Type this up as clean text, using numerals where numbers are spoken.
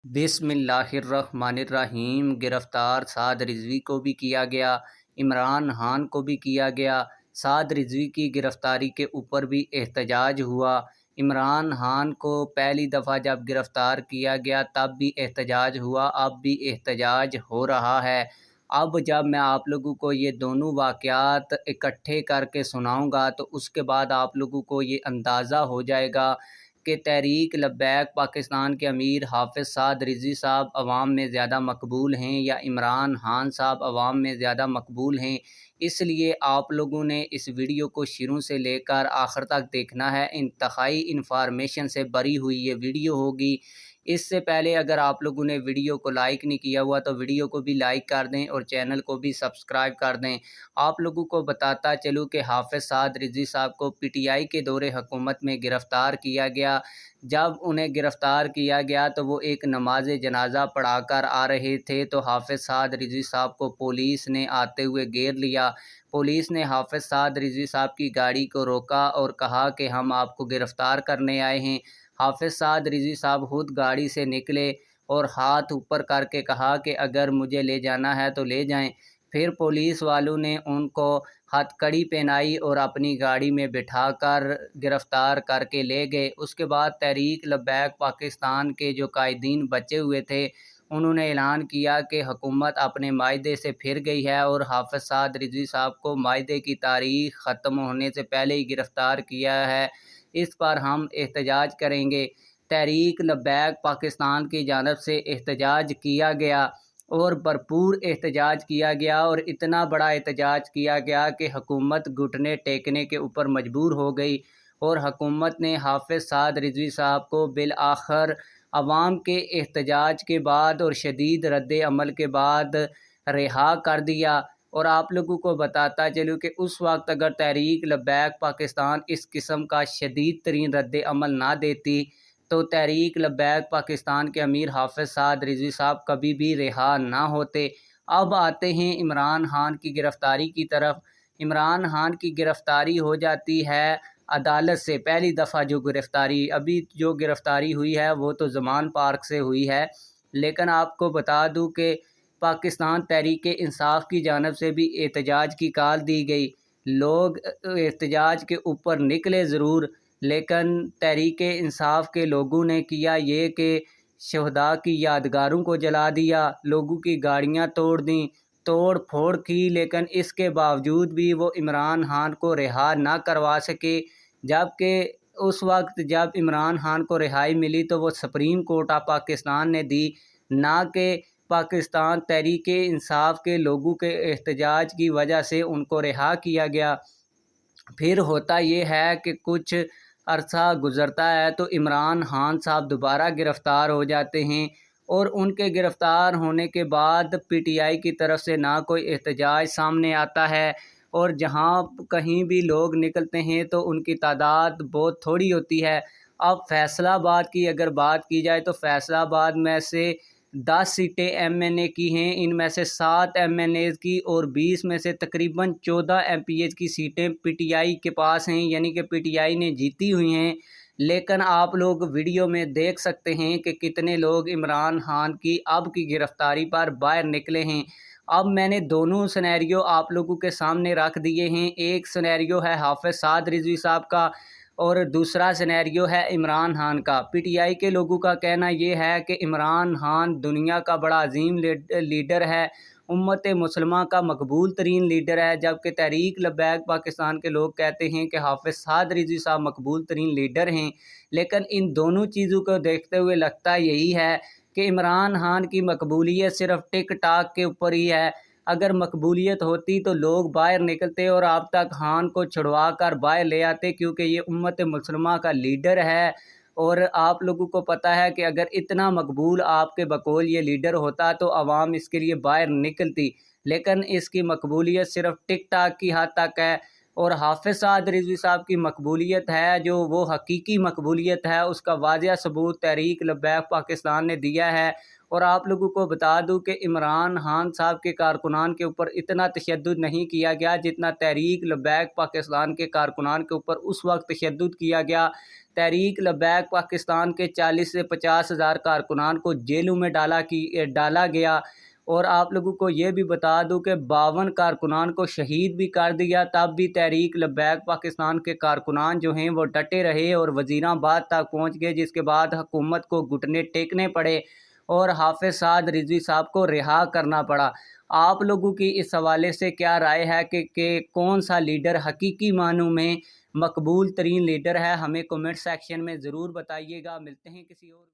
बिस्मिल्लाहिर्रहमानिर्रहीम। गिरफ्तार साद रिजवी को भी किया गया, इमरान खान को भी किया गया। साद रिजवी की गिरफ़्तारी के ऊपर भी एहतजाज हुआ। इमरान खान को पहली दफ़ा जब गिरफ़्तार किया गया तब भी एहतजाज हुआ, अब भी एहतजाज हो रहा है। अब जब मैं आप लोगों को ये दोनों वाक़यात इकट्ठे करके सुनाऊंगा तो उसके बाद आप लोगों को ये अंदाज़ा हो जाएगा कि तहरीक लब्बैक पाकिस्तान के अमीर हाफ़िज़ साद रिज़वी साहब अवाम में ज़्यादा मकबूल हैं या इमरान खान साहब अवाम में ज़्यादा मकबूल हैं। इसलिए आप लोगों ने इस वीडियो को शुरू से लेकर आखिर तक देखना है। इंतहाई इंफॉर्मेशन से भरी हुई ये वीडियो होगी। इससे पहले अगर आप लोगों ने वीडियो को लाइक नहीं किया हुआ तो वीडियो को भी लाइक कर दें और चैनल को भी सब्सक्राइब कर दें। आप लोगों को बताता चलूँ कि हाफ़िज़ साद रिज़वी साहब को पीटीआई के दौरे हुकूमत में गिरफ़्तार किया गया। जब उन्हें गिरफ़्तार किया गया तो वो एक नमाज जनाजा पढ़ाकर आ रहे थे तो हाफ़िज़ साद रिज़वी साहब को पुलिस ने आते हुए घेर लिया। पुलिस ने हाफ़िज़ साद रिज़वी साहब की गाड़ी को रोका और कहा कि हम आपको गिरफ़्तार करने आए हैं। हाफ़िज़ साद रिज़वी साहब खुद गाड़ी से निकले और हाथ ऊपर करके कहा कि अगर मुझे ले जाना है तो ले जाएं। फिर पुलिस वालों ने उनको हथकड़ी पहनाई और अपनी गाड़ी में बिठाकर गिरफ़्तार करके ले गए। उसके बाद तहरीक लब्बैक पाकिस्तान के जो कायदीन बचे हुए थे उन्होंने ऐलान किया कि हुकूमत अपने मायदे से फिर गई है और हाफ़िज़ साद रिज़वी साहब को मायदे की तारीख़ ख़त्म होने से पहले ही गिरफ़्तार किया है। इस पर हम एहतजाज करेंगे। तहरीक लब्बैक पाकिस्तान की जानिब से एहतजाज किया गया और भरपूर एहतजाज किया गया और इतना बड़ा एहतजाज किया गया कि हुकूमत घुटने टेकने के ऊपर मजबूर हो गई और हुकूमत ने हाफ़िज़ साद रिज़वी साहब को बिल आखिर अवाम के एहतजाज के बाद और शदीद रद्द अमल के बाद रिहा कर दिया। और आप लोगों को बताता चलूँ कि उस वक्त अगर तहरीक लब्बैक पाकिस्तान इस किस्म का शदीद तरीन रद्द अमल ना देती तो तहरीक लब्बैक पाकिस्तान के अमीर हाफ़िज़ साद रिज़वी साहब कभी भी रिहा ना होते। अब आते हैं इमरान खान की गिरफ़्तारी की तरफ। इमरान खान की गिरफ़्तारी हो जाती है अदालत से। पहली दफ़ा जो गिरफ़्तारी अभी जो गिरफ़्तारी हुई है वो तो ज़मान पार्क से हुई है, लेकिन आपको बता दूं कि पाकिस्तान तहरीक इंसाफ की जानिब से भी एहतजाज की कॉल दी गई। लोग एहतजाज के ऊपर निकले ज़रूर, लेकिन तहरीक इंसाफ के लोगों ने किया ये कि शहदा की यादगारों को जला दिया, लोगों की गाड़ियां तोड़ दी, तोड़ फोड़ की, लेकिन इसके बावजूद भी वो इमरान खान को रिहा ना करवा सके। जबकि उस वक्त जब इमरान खान को रिहाई मिली तो वो सुप्रीम कोर्ट ऑफ पाकिस्तान ने दी, ना कि पाकिस्तान तहरीक इंसाफ के लोगों के एहतजाज की वजह से उनको रिहा किया गया। फिर होता ये है कि कुछ अरसा गुज़रता है तो इमरान खान साहब दोबारा गिरफ़्तार हो जाते हैं और उनके गिरफ़्तार होने के बाद पीटीआई की तरफ से ना कोई एहतजाज सामने आता है और जहां कहीं भी लोग निकलते हैं तो उनकी तादाद बहुत थोड़ी होती है। अब फैसलाबाद की अगर बात की जाए तो फैसलाबाद में से 10 सीटें एमएनए की हैं, इनमें से 7 एमएनए की और 20 में से तकरीबन 14 एमपीएच की सीटें पीटीआई के पास हैं, यानी कि पीटीआई ने जीती हुई हैं। लेकिन आप लोग वीडियो में देख सकते हैं कि कितने लोग इमरान खान की अब की गिरफ़्तारी पर बाहर निकले हैं। अब मैंने दोनों सिनेरियो आप लोगों के सामने रख दिए हैं। एक सिनेरियो है हाफ़िज़ साद रिज़वी साहब का और दूसरा सिनेरियो है इमरान खान का। पीटीआई के लोगों का कहना ये है कि इमरान खान दुनिया का बड़ा अजीम लीडर है, उम्मत मुसलमान का मकबूल तरीन लीडर है, जबकि तहरीक लब्बैक पाकिस्तान के लोग कहते हैं कि हाफ़िज़ साद रिज़वी साहब मकबूल तरीन लीडर हैं। लेकिन इन दोनों चीज़ों को देखते हुए लगता यही है कि इमरान खान की मकबूलियत सिर्फ टिक टाक के ऊपर ही है। अगर मकबूलियत होती तो लोग बाहर निकलते और अब तक खान को छुड़वा कर बाहर ले आते, क्योंकि ये उम्मत मुसलमान का लीडर है। और आप लोगों को पता है कि अगर इतना मकबूल आपके बकौल ये लीडर होता तो आवाम इसके लिए बाहर निकलती, लेकिन इसकी मकबूलियत सिर्फ टिक टाक की हद तक है। और हाफ़िज़ साद रिज़वी साहब की मकबूलियत है जो वो हकीकी मकबूलियत है, उसका वाज़िया सबूत तहरीक लब्बैक पाकिस्तान ने दिया है। और आप लोगों को बता दूं कि इमरान खान साहब के कारकुनान के ऊपर इतना तशद्दुद नहीं किया गया जितना तहरीक लब्बैक पाकिस्तान के कारकुनान के ऊपर उस वक्त तशद्दुद किया गया تحریک لبیک پاکستان کے 40 سے 50 ہزار کارکنان کو جیلوں میں ڈالا گیا، اور آپ لوگوں کو یہ بھی بتا دوں کہ 52 کارکنان کو شہید بھی کر دیا، تب بھی تحریک لبیک پاکستان کے کارکنان جو ہیں وہ ڈٹے رہے اور وزیرآباد تک پہنچ گئے، جس کے بعد حکومت کو گھٹنے ٹیکنے پڑے اور حافظ سعد رضوی صاحب کو رہا کرنا پڑا۔ آپ لوگوں کی اس حوالے سے کیا رائے ہے کہ کون سا لیڈر حقیقی معنوں میں مقبول ترین لیڈر ہے؟ ہمیں کمنٹ سیکشن میں ضرور بتائیے گا۔ ملتے ہیں کسی اور